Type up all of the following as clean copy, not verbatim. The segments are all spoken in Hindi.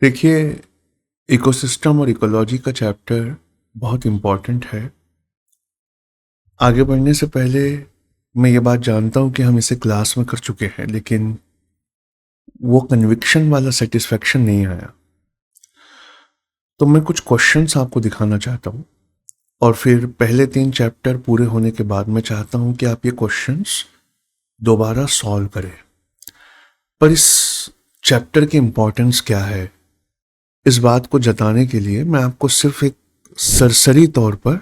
देखिए, इकोसिस्टम और इकोलॉजी का चैप्टर बहुत इम्पॉर्टेंट है। आगे बढ़ने से पहले मैं ये बात जानता हूँ कि हम इसे क्लास में कर चुके हैं, लेकिन वो कन्विक्शन वाला सेटिस्फैक्शन नहीं आया। तो मैं कुछ क्वेश्चंस आपको दिखाना चाहता हूँ और फिर पहले 3 चैप्टर पूरे होने के बाद मैं चाहता हूँ कि आप ये क्वेश्चंस दोबारा सॉल्व करें। पर इस चैप्टर की इम्पोर्टेंस क्या है, इस बात को जताने के लिए मैं आपको सिर्फ एक सरसरी तौर पर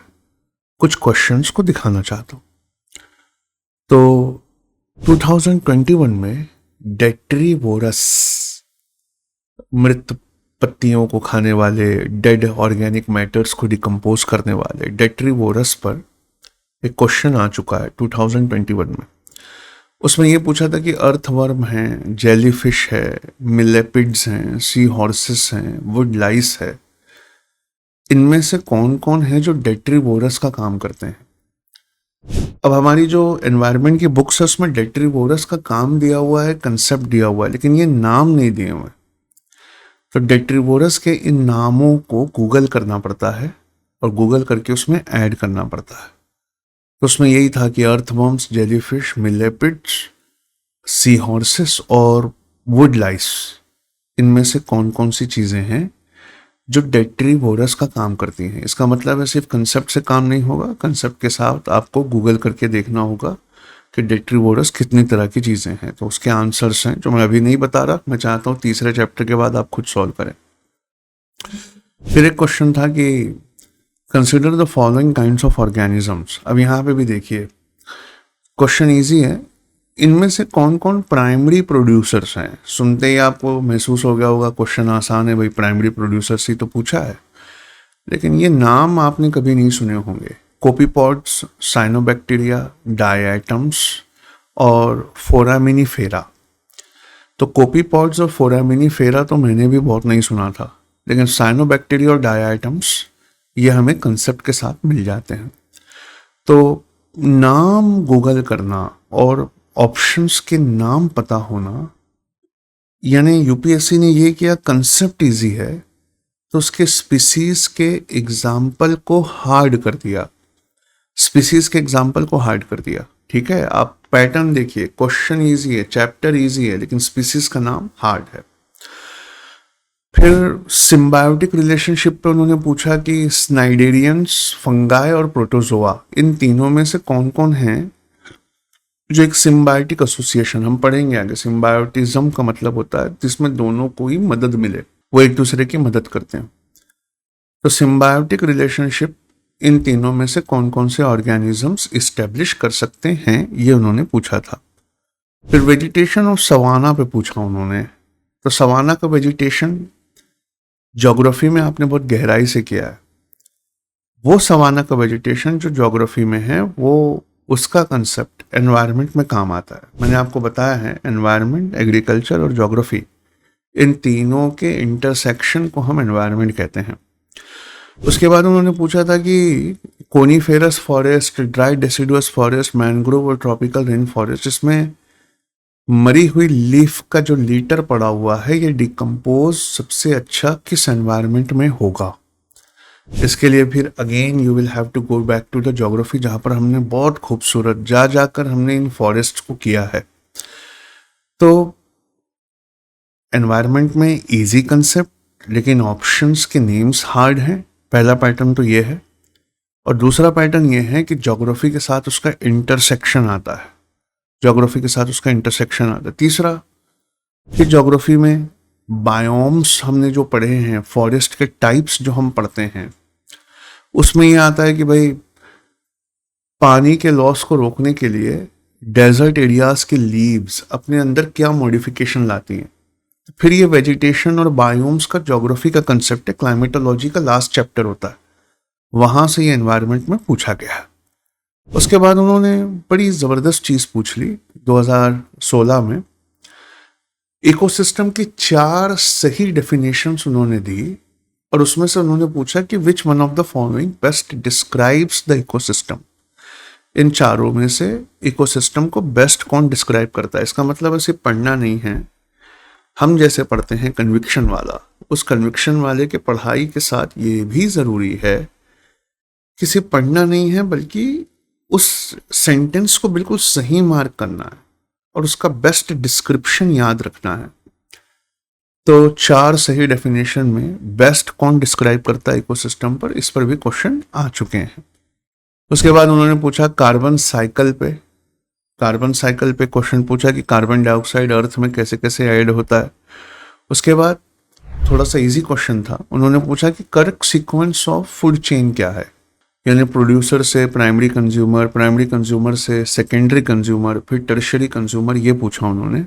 कुछ क्वेश्चंस को दिखाना चाहता हूँ। तो 2021 में डेट्रीवोरस, मृत पत्तियों को खाने वाले, डेड ऑर्गेनिक मैटर्स को डिकम्पोज करने वाले डेट्रीवोरस पर एक क्वेश्चन आ चुका है 2021 में। उसमें ये पूछा था कि अर्थवर्म हैं, जेलीफिश है, मिलेपिड्स हैं, सी हॉर्सेस हैं, वुड लाइस है, इनमें से कौन कौन है जो डेट्रीवोरस का काम करते हैं। अब हमारी जो एनवायरनमेंट की बुक्स है उसमें डेट्रीवोरस का काम दिया हुआ है, कंसेप्ट दिया हुआ है, लेकिन ये नाम नहीं दिए हुए। तो डेट्रीवोरस के इन नामों को गूगल करना पड़ता है और गूगल करके उसमें ऐड करना पड़ता है। तो उसमें यही था कि अर्थवर्म्स, जेलीफिश, मिलेपिड्स, सी हॉर्सेस और वुड लाइस, इनमें से कौन कौन सी चीज़ें हैं जो डेट्रीवोरस का काम करती हैं। इसका मतलब है सिर्फ कंसेप्ट से काम नहीं होगा, कंसेप्ट के साथ आपको गूगल करके देखना होगा कि डेट्रीवोरस कितनी तरह की चीज़ें हैं। तो उसके आंसर्स हैं जो मैं अभी नहीं बता रहा, मैं चाहता हूँ तीसरे चैप्टर के बाद आप खुद सॉल्व करें। फिर एक क्वेश्चन था कि consider the following kinds of organisms. अब यहाँ पे भी देखिए, क्वेश्चन ईजी है। इनमें से कौन कौन प्राइमरी प्रोड्यूसर्स हैं। सुनते ही आपको महसूस हो गया होगा क्वेश्चन आसान है भाई, प्राइमरी प्रोड्यूसर्स ही तो पूछा है, लेकिन ये नाम आपने कभी नहीं सुने होंगे। कोपीपॉड्स, साइनोबैक्टीरिया, डायटम्स और फोरामिनीफेरा। तो कोपीपॉड्स और फोरामिनीफेरा तो मैंने भी बहुत नहीं सुना था, लेकिन साइनोबैक्टीरिया और डायटम्स ये हमें कंसेप्ट के साथ मिल जाते हैं। तो नाम गूगल करना और ऑप्शंस के नाम पता होना, यानी यूपीएससी ने ये किया, कंसेप्ट इजी है तो उसके स्पीसीज के एग्जाम्पल को हार्ड कर दिया। स्पीसीज के एग्जाम्पल को हार्ड कर दिया। ठीक है, आप पैटर्न देखिए, क्वेश्चन इजी है, चैप्टर इजी है, लेकिन स्पीसीज का नाम हार्ड है। फिर सिम्बायोटिक रिलेशनशिप पे उन्होंने पूछा कि स्नाइडेरियंस, फंगाई और प्रोटोजोआ, इन तीनों में से कौन कौन हैं जो एक सिम्बायोटिक एसोसिएशन, हम पढ़ेंगे आगे, सिम्बायोटिज्म का मतलब होता है जिसमें दोनों को ही मदद मिले, वो एक दूसरे की मदद करते हैं। तो सिम्बायोटिक रिलेशनशिप इन तीनों में से कौन कौन से ऑर्गेनिजम्स इस्टेब्लिश कर सकते हैं, ये उन्होंने पूछा था। फिर वेजिटेशन ऑफ सवाना पे पूछा उन्होंने। तो सवाना का वेजिटेशन ज्योग्राफी में आपने बहुत गहराई से किया है। वो सवाना का वेजिटेशन जो ज्योग्राफी में है, वो उसका कंसेप्ट एनवायरनमेंट में काम आता है। मैंने आपको बताया है, एनवायरनमेंट, एग्रीकल्चर और ज्योग्राफी, इन तीनों के इंटरसेक्शन को हम एनवायरनमेंट कहते हैं। उसके बाद उन्होंने पूछा था कि coniferous forest, dry deciduous forest, mangrove और ट्रॉपिकल रेन फॉरेस्ट, इसमें मरी हुई लीफ का जो लीटर पड़ा हुआ है, ये डिकम्पोज सबसे अच्छा किस एनवायरनमेंट में होगा। इसके लिए फिर again you will have to go back to the geography, जहाँ पर हमने बहुत खूबसूरत जा जाकर हमने इन फॉरेस्ट को किया है। तो एनवायरनमेंट में इजी कंसेप्ट, लेकिन ऑप्शंस के नेम्स हार्ड हैं। पहला पैटर्न तो ये है। और दूसरा पैटर्न ये है कि ज्योग्राफी के साथ उसका इंटरसेक्शन आता है, ज्योग्राफी के साथ उसका इंटरसेक्शन आता है। तीसरा, कि ज्योग्राफी में बायोम्स हमने जो पढ़े हैं, फॉरेस्ट के टाइप्स जो हम पढ़ते हैं, उसमें ये आता है कि भाई पानी के लॉस को रोकने के लिए डेजर्ट एरियाज के लीव्स अपने अंदर क्या मॉडिफिकेशन लाती हैं। फिर ये वेजिटेशन और बायोम्स का ज्योग्राफी का कंसेप्ट है, क्लाइमेटोलॉजी का लास्ट चैप्टर होता है, वहां से ये एनवायरनमेंट में पूछा गया है। उसके बाद उन्होंने बड़ी जबरदस्त चीज पूछ ली 2016 में। इकोसिस्टम की 4 सही डेफिनेशंस उन्होंने दी और उसमें से उन्होंने पूछा कि which one of the following best describes the ecosystem. इन चारों में से इकोसिस्टम को बेस्ट कौन डिस्क्राइब करता है। इसका मतलब ऐसे पढ़ना नहीं है हम जैसे पढ़ते हैं कन्विक्शन वाला, उस कन्विक्शन वाले के पढ़ाई के साथ ये भी ज़रूरी है कि सिर्फ पढ़ना नहीं है, बल्कि उस सेंटेंस को बिल्कुल सही मार्क करना है और उसका बेस्ट डिस्क्रिप्शन याद रखना है। तो 4 सही डेफिनेशन में बेस्ट कौन डिस्क्राइब करता है इकोसिस्टम पर, इस पर भी क्वेश्चन आ चुके हैं। उसके बाद उन्होंने पूछा कार्बन साइकिल पे क्वेश्चन पूछा कि कार्बन डाइऑक्साइड अर्थ में कैसे कैसे ऐड होता है। उसके बाद थोड़ा सा इजी क्वेश्चन था, उन्होंने पूछा कि correct sequence of food chain क्या है, यानी प्रोड्यूसर से प्राइमरी कंज्यूमर से सेकेंडरी कंज्यूमर, फिर टर्शियरी कंज्यूमर, ये पूछा उन्होंने।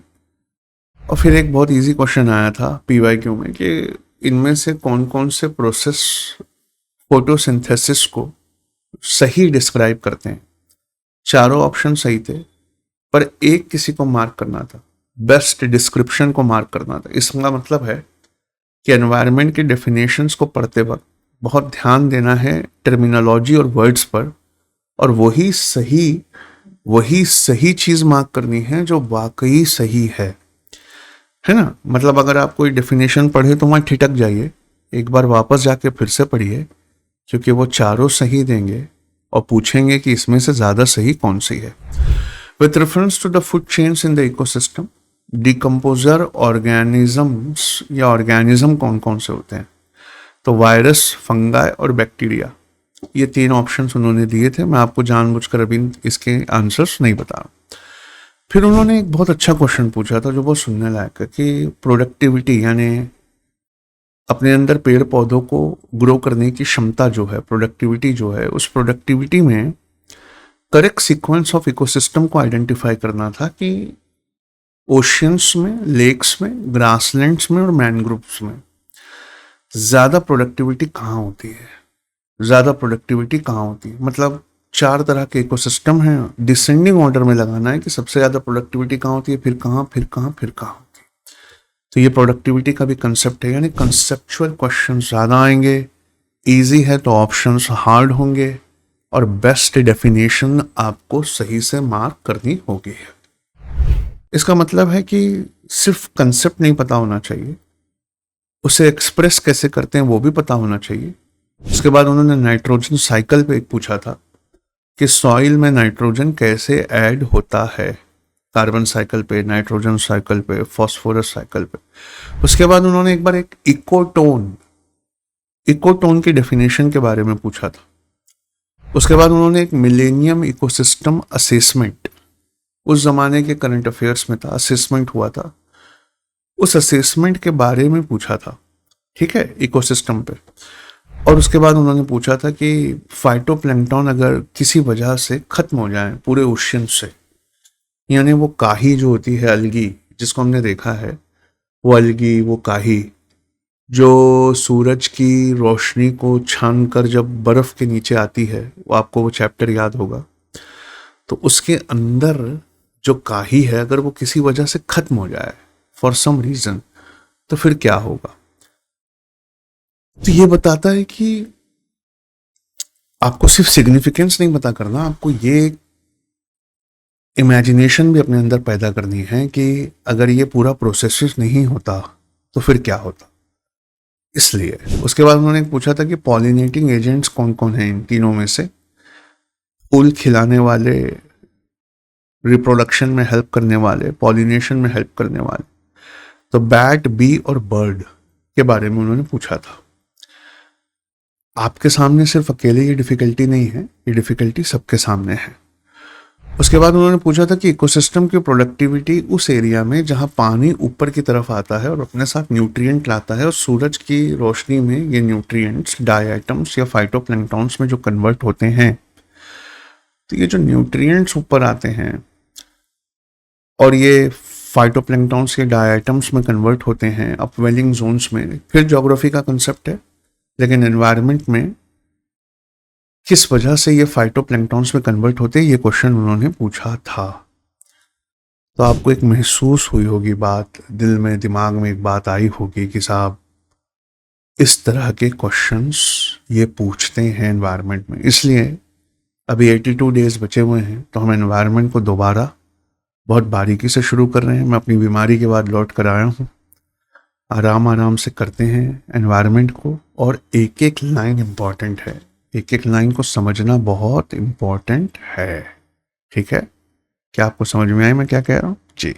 और फिर एक बहुत इजी क्वेश्चन आया था PYQ में कि इनमें से कौन कौन से प्रोसेस फोटोसिंथेसिस को सही डिस्क्राइब करते हैं। चारों ऑप्शन सही थे, पर एक किसी को मार्क करना था, बेस्ट डिस्क्रिप्शन को मार्क करना था। इसका मतलब है कि एनवायरनमेंट के डेफिनेशंस को पढ़ते वक्त बहुत ध्यान देना है टर्मिनोलॉजी और वर्ड्स पर, और वही सही चीज मार्क करनी है जो वाकई सही है ना। मतलब अगर आप कोई डेफिनेशन पढ़े तो वहां ठिठक जाइए, एक बार वापस जाके फिर से पढ़िए, क्योंकि वो चारों सही देंगे और पूछेंगे कि इसमें से ज्यादा सही कौन सी है। With reference to the food chains in the ecosystem, decomposer organisms या ऑर्गेनिज्म कौन कौन से होते हैं, तो वायरस, फंगाई और बैक्टीरिया, ये 3 ऑप्शंस उन्होंने दिए थे। मैं आपको जानबूझकर अभी इसके आंसर्स नहीं बता रहा। फिर उन्होंने एक बहुत अच्छा क्वेश्चन पूछा था जो बहुत सुनने लायक है कि प्रोडक्टिविटी, यानी अपने अंदर पेड़ पौधों को ग्रो करने की क्षमता जो है, प्रोडक्टिविटी जो है, उस प्रोडक्टिविटी में करेक्ट सीक्वेंस ऑफ इकोसिस्टम को आइडेंटिफाई करना था कि ओशियंस में, लेक्स में, ग्रासलैंड्स में और मैनग्रोव्स में ज्यादा प्रोडक्टिविटी कहाँ होती है। मतलब 4 तरह के इकोसिस्टम हैं, डिसेंडिंग ऑर्डर में लगाना है कि सबसे ज्यादा प्रोडक्टिविटी कहाँ होती है, फिर कहाँ होती है। तो ये प्रोडक्टिविटी का भी कंसेप्ट है, यानी कंसेप्चुअल क्वेश्चन ज्यादा आएंगे। इजी है तो ऑप्शंस हार्ड होंगे, और बेस्ट डेफिनेशन आपको सही से मार्क करनी होगी। इसका मतलब है कि सिर्फ कंसेप्ट नहीं पता होना चाहिए, उसे एक्सप्रेस कैसे करते हैं वो भी पता होना चाहिए। उसके बाद उन्होंने नाइट्रोजन साइकिल पे एक पूछा था कि सॉइल में नाइट्रोजन कैसे ऐड होता है, कार्बन साइकिल पे, नाइट्रोजन साइकिल पे, फॉस्फोरस साइकिल पे। उसके बाद उन्होंने एक बार एक इकोटोन की डेफिनेशन के बारे में पूछा था। उसके बाद उन्होंने एक मिलेनियम इकोसिस्टम असेसमेंट, उस जमाने के करंट अफेयर्स में था, असेसमेंट हुआ था, उस असेसमेंट के बारे में पूछा था, ठीक है, इकोसिस्टम पे। और उसके बाद उन्होंने पूछा था कि फाइटोप्लैंक्टन अगर किसी वजह से खत्म हो जाए पूरे ओशियन से, यानी वो काही जो होती है, अलगी जिसको हमने देखा है, वो अलगी, वो काही जो सूरज की रोशनी को छान कर जब बर्फ के नीचे आती है, वो आपको वो चैप्टर याद होगा, तो उसके अंदर जो काही है अगर वो किसी वजह से खत्म हो जाए फॉर सम रीजन, तो फिर क्या होगा। तो ये बताता है कि आपको सिर्फ सिग्निफिकेंस नहीं पता करना, आपको ये इमेजिनेशन भी अपने अंदर पैदा करनी है कि अगर ये पूरा प्रोसेस नहीं होता तो फिर क्या होता। इसलिए उसके बाद उन्होंने पूछा था कि पॉलिनेटिंग एजेंट्स कौन कौन हैं इन तीनों में से, फूल खिलाने वाले, रिप्रोडक्शन में हेल्प करने वाले, पॉलिनेशन में हेल्प करने वाले। तो बैट, बी और बर्ड के बारे में उन्होंने पूछा था। आपके सामने सिर्फ अकेले ये डिफिकल्टी नहीं है, ये डिफिकल्टी सबके सामने है। उसके बाद उन्होंने पूछा था कि इकोसिस्टम की प्रोडक्टिविटी उस एरिया में जहां पानी ऊपर की तरफ आता है और अपने साथ न्यूट्रिएंट लाता है, और सूरज की रोशनी में ये न्यूट्रिएंट्स डायटम्स या फाइटोप्लैंक्टन्स में जो कन्वर्ट होते हैं, तो ये जो न्यूट्रिएंट्स ऊपर आते हैं और ये फाइटोप्लैंक्टन्स के डायटम्स में कन्वर्ट होते हैं अपवेलिंग जोन्स में, फिर ज्योग्राफी का कंसेप्ट है, लेकिन एनवायरनमेंट में किस वजह से ये फाइटोप्लैंक्टन्स में कन्वर्ट होते हैं, ये क्वेश्चन उन्होंने पूछा था। तो आपको एक महसूस हुई होगी बात, दिल में, दिमाग में एक बात आई होगी कि साहब इस तरह के क्वेश्चंस ये पूछते हैं एनवायरनमेंट में। इसलिए अभी 82 डेज बचे हुए हैं, तो हम एनवायरनमेंट को दोबारा बहुत बारीकी से शुरू कर रहे हैं। मैं अपनी बीमारी के बाद लौट कर आया हूँ, आराम आराम से करते हैं एनवायरनमेंट को, और एक एक लाइन इम्पॉर्टेंट है, एक एक लाइन को समझना बहुत इम्पॉर्टेंट है। ठीक है, क्या आपको समझ में आया मैं क्या कह रहा हूँ? जी।